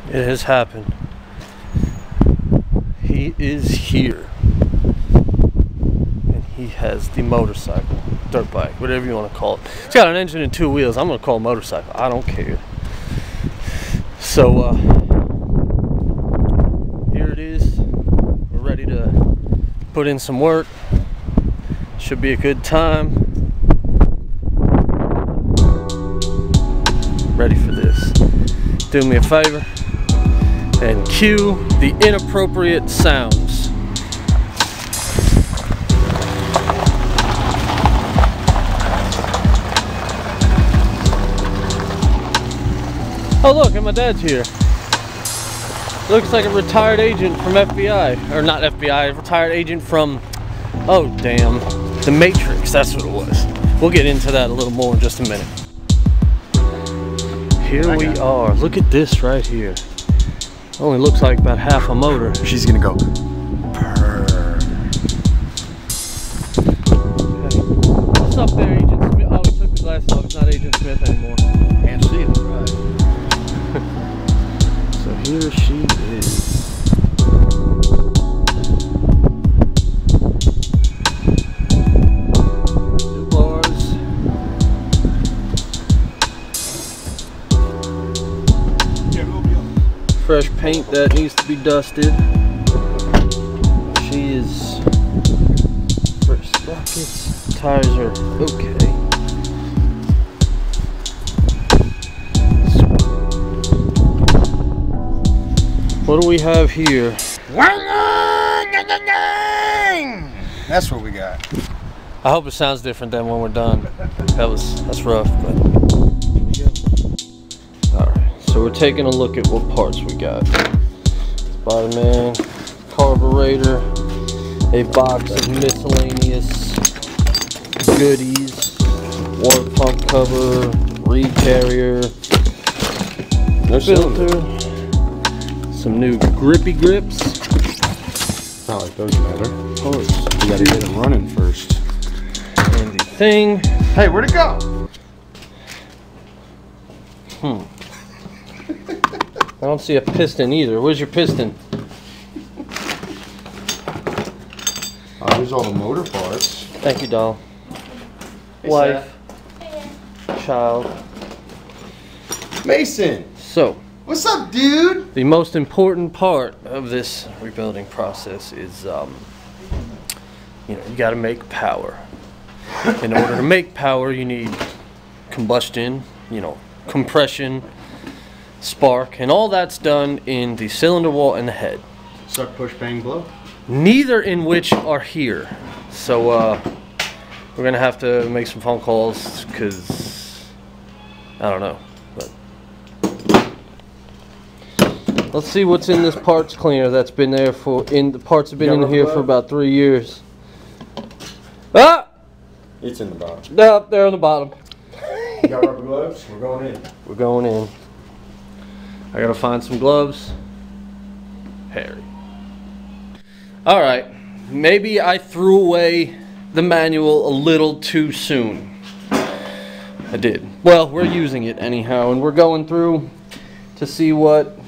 It has happened. He is here. And he has the motorcycle, dirt bike, whatever you want to call it. It's got an engine and 2 wheels. I'm going to call it a motorcycle. I don't care. So, here it is. We're ready to put in some work. Should be a good time. Ready for this. Do me a favor and cue the inappropriate sounds. Oh look, and my dad's here. Looks like a retired agent from FBI, or not FBI, a retired agent from, oh damn, The Matrix, that's what it was. We'll get into that a little more in just a minute. Here we are, look at this right here. Only looks like about half a motor. She's gonna go purr. Okay. What's up there, Agent Smith? Oh, he took the glasses off. It's not Agent Smith anymore. Can't see it, right? So here she is. New bars. Fresh paint that needs to be dusted. She is fresh sprockets. Tires are okay. What do we have here? That's what we got. I hope it sounds different than when we're done. That's rough, but alright, so we're taking a look at what parts we got. Spider-Man, carburetor, a box of miscellaneous goodies, water pump cover, reed carrier, filter, some new grippy grips. Not like those matter. Of course. You gotta get them running first. And the thing. Hey, where'd it go? I don't see a piston either. Where's your piston? There's all the motor parts. Thank you, doll. Hey, Wife. Child. Mason, So, what's up, dude? the most important part of this rebuilding process is, you got to make power. In order to make power, you need combustion, compression, spark, and all that's done in the cylinder wall and the head. Suck, push, bang, blow. Neither in which are here. So, we're going to have to make some phone calls because, I don't know. But let's see what's in this parts cleaner that's been there the parts have been in here for about 3 years. Ah! It's in the bottom. No, they're on the bottom. You got rubber gloves? We're going in. We're going in. I gotta find some gloves. Harry. Alright, maybe I threw away the manual a little too soon. I did. Well, we're using it anyhow, and we're going through to see what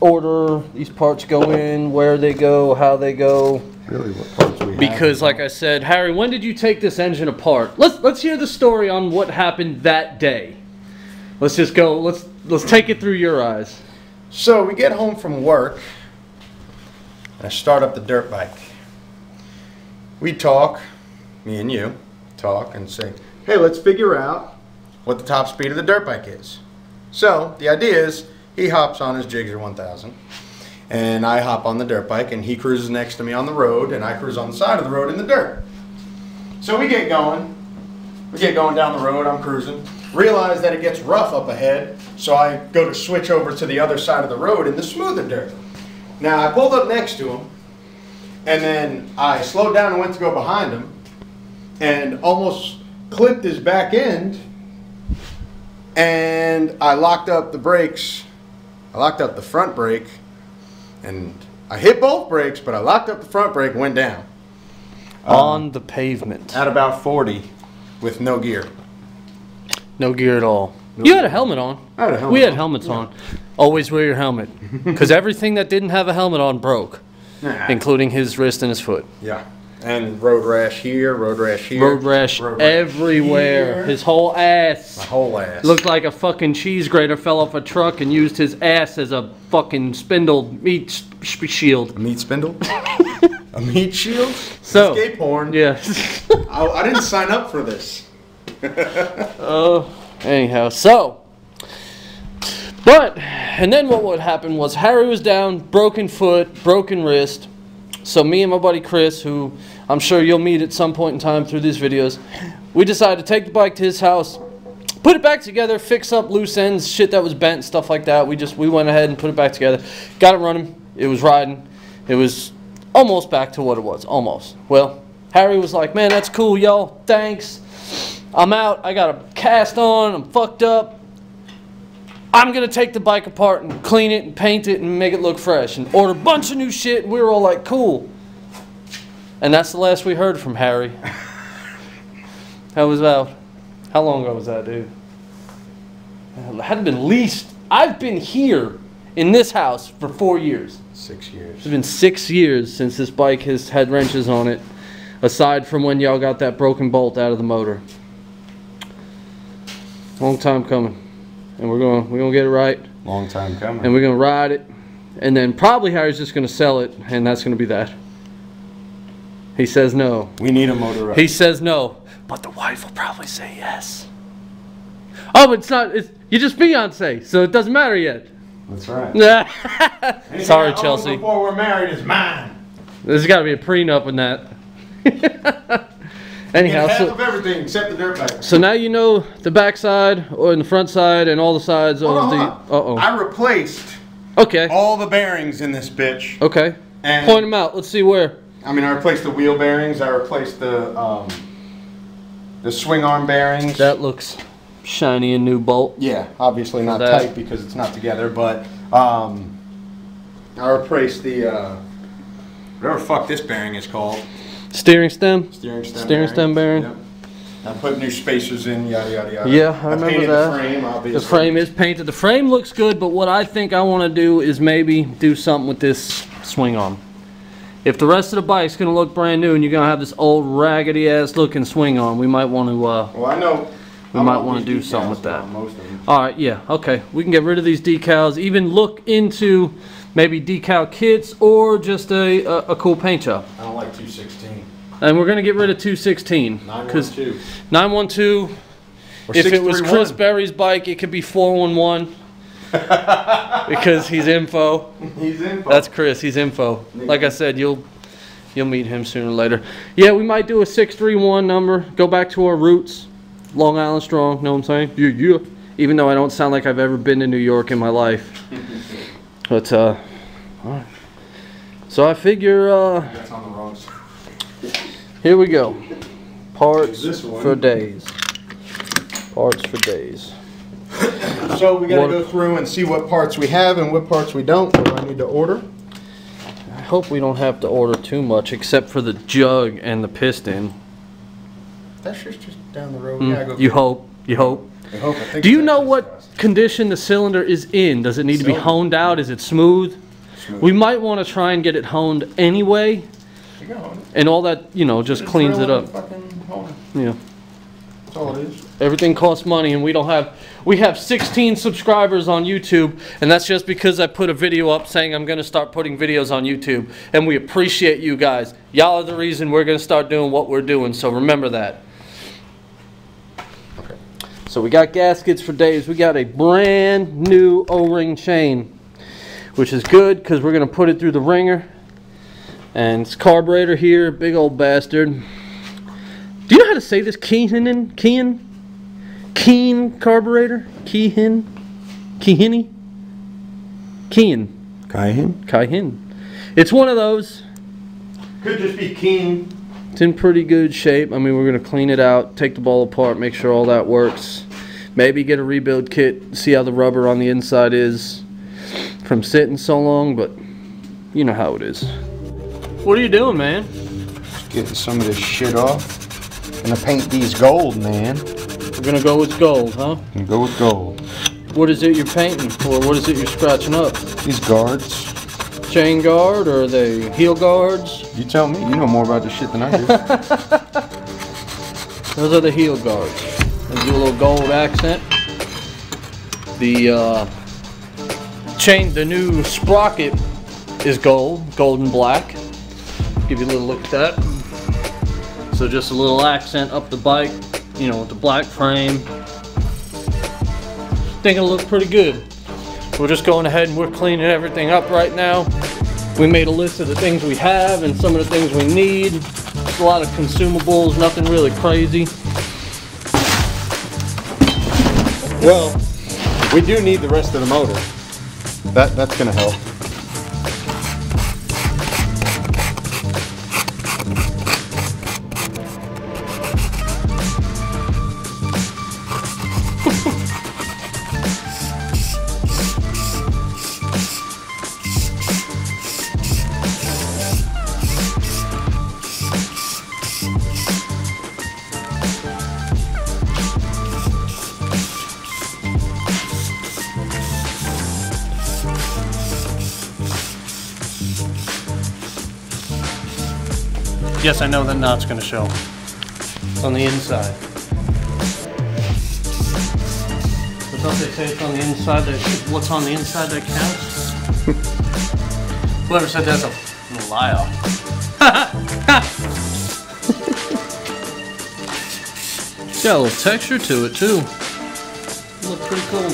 order these parts go in, where they go, how they go. Really, what parts we have? Because, like I said, Harry, when did you take this engine apart? Let's hear the story on what happened that day. Let's just go. Let's take it through your eyes. So we get home from work. I start up the dirt bike. We talk, me and you, talk and say, hey, let's figure out what the top speed of the dirt bike is. So the idea is he hops on his Jigger 1000 and I hop on the dirt bike and he cruises next to me on the road and I cruise on the side of the road in the dirt. So we get going. We get going down the road, I'm cruising. Realize that it gets rough up ahead, so I go to switch over to the other side of the road in the smoother dirt. Now I pulled up next to him and then I slowed down and went to go behind him and almost clipped his back end, and I locked up the brakes. I locked up the front brake and I hit both brakes, but I locked up the front brake and went down. On the pavement. At about 40 with no gear. No gear at all. No You gear. had a helmet on. I had a helmet We had on. helmets Yeah. on. Always wear your helmet. Because everything that didn't have a helmet on broke. Including his wrist and his foot. Yeah. And road rash here, road rash here. Road rash everywhere. Here. His whole ass. My whole ass. Looked like a fucking cheese grater fell off a truck and used his ass as a fucking spindle meat shield. A meat spindle? A meat shield? So. Escape porn. Yeah. I didn't sign up for this. Anyhow, so. But, and then what would happen was Harry was down, broken foot, broken wrist. So me and my buddy Chris, who I'm sure you'll meet at some point in time through these videos, we decided to take the bike to his house, put it back together, fix up loose ends, shit that was bent, stuff like that. We went ahead and put it back together, got it running, it was riding, it was almost back to what it was, almost. Well, Harry was like, man, that's cool, y'all, thanks. I'm out, I got a cast on, I'm fucked up. I'm going to take the bike apart and clean it and paint it and make it look fresh and order a bunch of new shit. And we were all like, cool. And that's the last we heard from Harry. That was about, how long ago was that, dude? It had been least, I've been here in this house for 4 years. 6 years. It's been 6 years since this bike has had wrenches on it, aside from when y'all got that broken bolt out of the motor. Long time coming. And we're gonna get it right. Long time coming. And we're gonna ride it, and then probably Harry's just gonna sell it, and that's gonna be that. He says no. We need a motor. He says no, but the wife will probably say yes. Oh, but it's not. You're just Beyonce, so it doesn't matter yet. That's right. Sorry, Chelsea. Before we're married is mine. There's got to be a prenup in that. Anyhow, half of everything except the dirt bike. So now you know the back side or in the front side and all the sides of the. I replaced. Okay. All the bearings in this bitch. Okay. And point them out. Let's see where. I mean, I replaced the wheel bearings. I replaced the swing arm bearings. That looks shiny and new bolt. Yeah, obviously not tight because it's not together. But I replaced the whatever the fuck this bearing is called. Steering stem? Steering stem bearing. Yep. I put new spacers in, yada, yada, yada. Yeah, I remember that. The frame, obviously. The frame is painted. The frame looks good, but what I think I want to do is maybe do something with this swing arm. If the rest of the bike's going to look brand new and you're going to have this old raggedy ass looking swing arm, we might want to well, I know we might want to do something with that. Most of them. Alright, yeah, okay. We can get rid of these decals, even look into maybe decal kits or just a cool paint job. I don't like 216. And we're going to get rid of 216. 912. 912. Or if it was 631. Chris Berry's bike, it could be 411. Because he's info. He's info. That's Chris, he's info. Like I said, you'll meet him sooner or later. Yeah, we might do a 631 number. Go back to our roots. Long Island strong, know what I'm saying? Yeah. Even though I don't sound like I've ever been to New York in my life. But, alright. So I figure, That's on the wrong side. Here we go. Parts for days. Parts for days. So we got to go through and see what parts we have and what parts we don't. What do I need to order? I hope we don't have to order too much except for the jug and the piston. That's just down the road. Yeah, You hope. You hope. I hope. I think Do you know what condition the cylinder is in? Does it need to be honed out? Is it smooth? We might want to try and get it honed anyway. And all that, you know, just cleans it up. Yeah. That's all it is. Everything costs money, and we have 16 subscribers on YouTube, and that's just because I put a video up saying I'm going to start putting videos on YouTube, and we appreciate you guys. Y'all are the reason we're going to start doing what we're doing, so remember that. Okay. So we got gaskets for days. We got a brand new O-ring chain, which is good because we're going to put it through the ringer. And it's carburetor here, big old bastard. Do you know how to say this? Keen carburetor? Keen? It's one of those. Could just be keen. It's in pretty good shape. I mean, we're going to clean it out, take the ball apart, make sure all that works. Maybe get a rebuild kit, see how the rubber on the inside is from sitting so long, but you know how it is. What are you doing, man? Just getting some of this shit off. Gonna paint these gold, man. We're gonna go with gold, huh? Gonna go with gold. What is it you're painting, or what is it you're scratching up? These guards. Chain guard, or are they heel guards? You tell me. You know more about this shit than I do. Those are the heel guards. They do a little gold accent. The chain, the new sprocket is gold and black. Give you a little look at that. So just a little accent up the bike, you know, with the black frame. Think it'll look pretty good. We're just going ahead and we're cleaning everything up right now. We made a list of the things we have and some of the things we need. It's a lot of consumables, nothing really crazy. Well, we do need the rest of the motor. That's gonna help. Yes, I know that knot's going to show. It's on the inside. But don't they say it's on the inside that what's on the inside that counts? Whoever said that's a liar. It's got a little texture to it too. It looks pretty cool.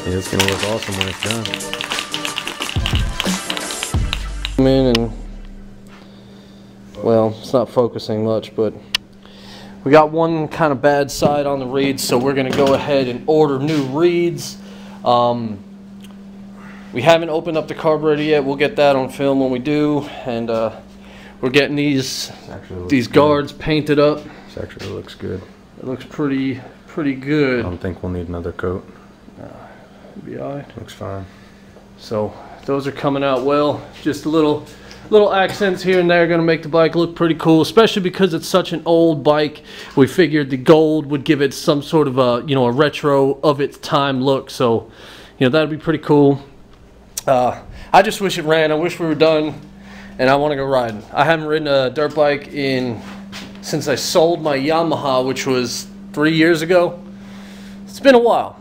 Yeah, it's gonna look awesome when it's done. Come in and, well, it's not focusing much, but we got one kind of bad side on the reeds, so we're gonna go ahead and order new reeds. We haven't opened up the carburetor yet. We'll get that on film when we do, and we're getting these guards painted up. This actually looks good. It looks pretty good. I don't think we'll need another coat. It'll be all right. Looks fine. So those are coming out well. Just a little accents here and there are going to make the bike look pretty cool, especially because it's such an old bike. We figured the gold would give it some sort of a, you know, a retro of its time look. So, you know, that'd be pretty cool. I just wish it ran. I wish we were done, and I want to go riding. I haven't ridden a dirt bike since I sold my Yamaha, which was 3 years ago. It's been a while.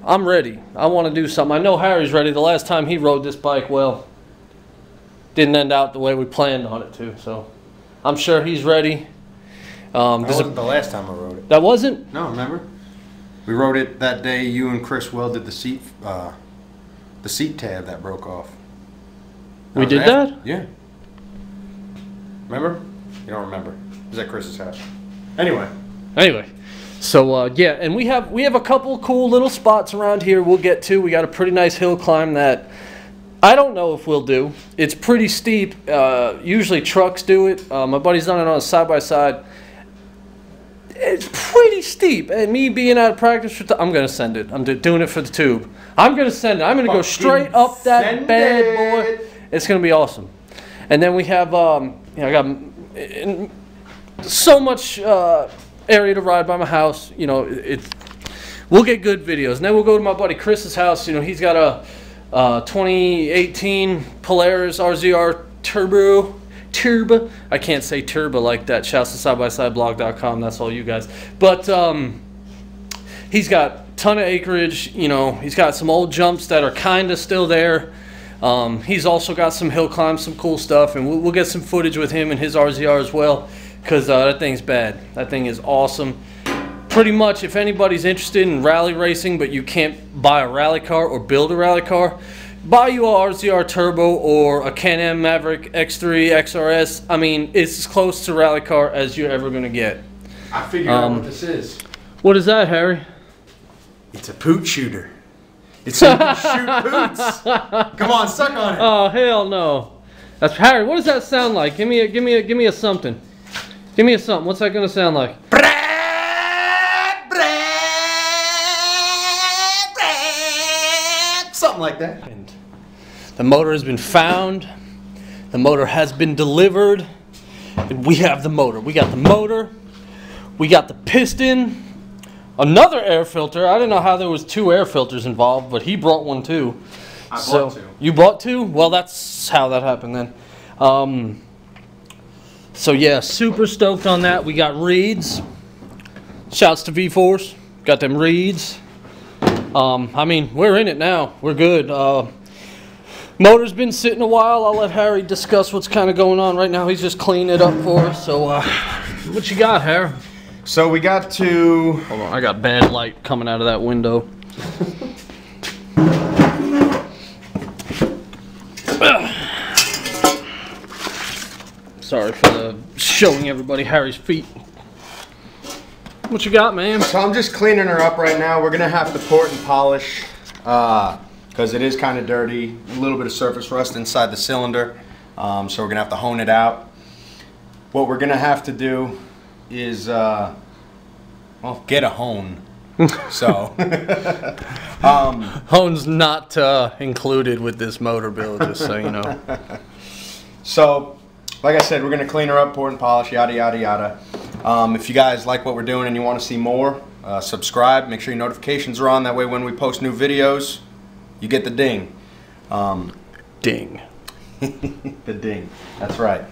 I'm ready. I want to do something. I know Harry's ready. The last time he rode this bike, well, didn't end out the way we planned on it to. So I'm sure he's ready. That wasn't the last time I rode it. That wasn't? No, remember? We rode it that day. You and Chris welded the seat tab that broke off. We did that? Yeah. Remember? You don't remember. It was at Chris's house. Anyway, so yeah, and we have a couple cool little spots around here we'll get to. We got a pretty nice hill climb that I don't know if we'll do. It's pretty steep. Usually trucks do it. My buddy's done it on a side-by-side. It's pretty steep, and me being out of practice, I'm gonna send it. I'm doing it for the tube. I'm gonna send it. I'm gonna go straight up that bad boy. It's gonna be awesome. And then we have, you know, I got so much area to ride by my house. You know, we'll get good videos. And then we'll go to my buddy Chris's house. You know, he's got a 2018 Polaris RZR Turbo. I can't say turbo like that. Shouts to sidebysideblog.com. That's all you guys. But he's got a ton of acreage. You know, he's got some old jumps that are kind of still there. He's also got some hill climbs, some cool stuff, and we'll get some footage with him and his RZR as well, because that thing's bad. That thing is awesome. Pretty much, if anybody's interested in rally racing, but you can't buy a rally car or build a rally car, buy you a RZR Turbo or a Can-Am Maverick X3 XRS. I mean, it's as close to rally car as you're ever going to get. I figured out what this is. What is that, Harry? It's a poot shooter. It's so you can shoot poots. Come on, suck on it. Oh, hell no. That's Harry. What does that sound like? Give me a something. Give me a something. What's that going to sound like? Something like that. And the motor has been found. The motor has been delivered. And we have the motor. We got the motor. We got the piston. Another air filter. I didn't know how there was 2 air filters involved, but he brought one too. I bought 2. You bought 2? Well, that's how that happened then. So yeah, super stoked on that. We got reeds. Shouts to V-Force. Got them reeds. I mean, we're in it now. We're good. Motor's been sitting a while. I'll let Harry discuss what's kind of going on right now. He's just cleaning it up for us. So, what you got, Harry? So we got to... Hold on, I got bad light coming out of that window. Sorry for showing everybody Harry's feet. What you got, man? So I'm just cleaning her up right now. We're gonna have to port and polish because it is kind of dirty. A little bit of surface rust inside the cylinder. So we're gonna have to hone it out. What we're gonna have to do is, well, get a hone. So, Hone's not included with this motor build, just so you know. So, like I said, we're gonna clean her up, port and polish, yada yada yada. If you guys like what we're doing and you want to see more, subscribe. Make sure your notifications are on. That way, when we post new videos, you get the ding. Ding. The ding. That's right.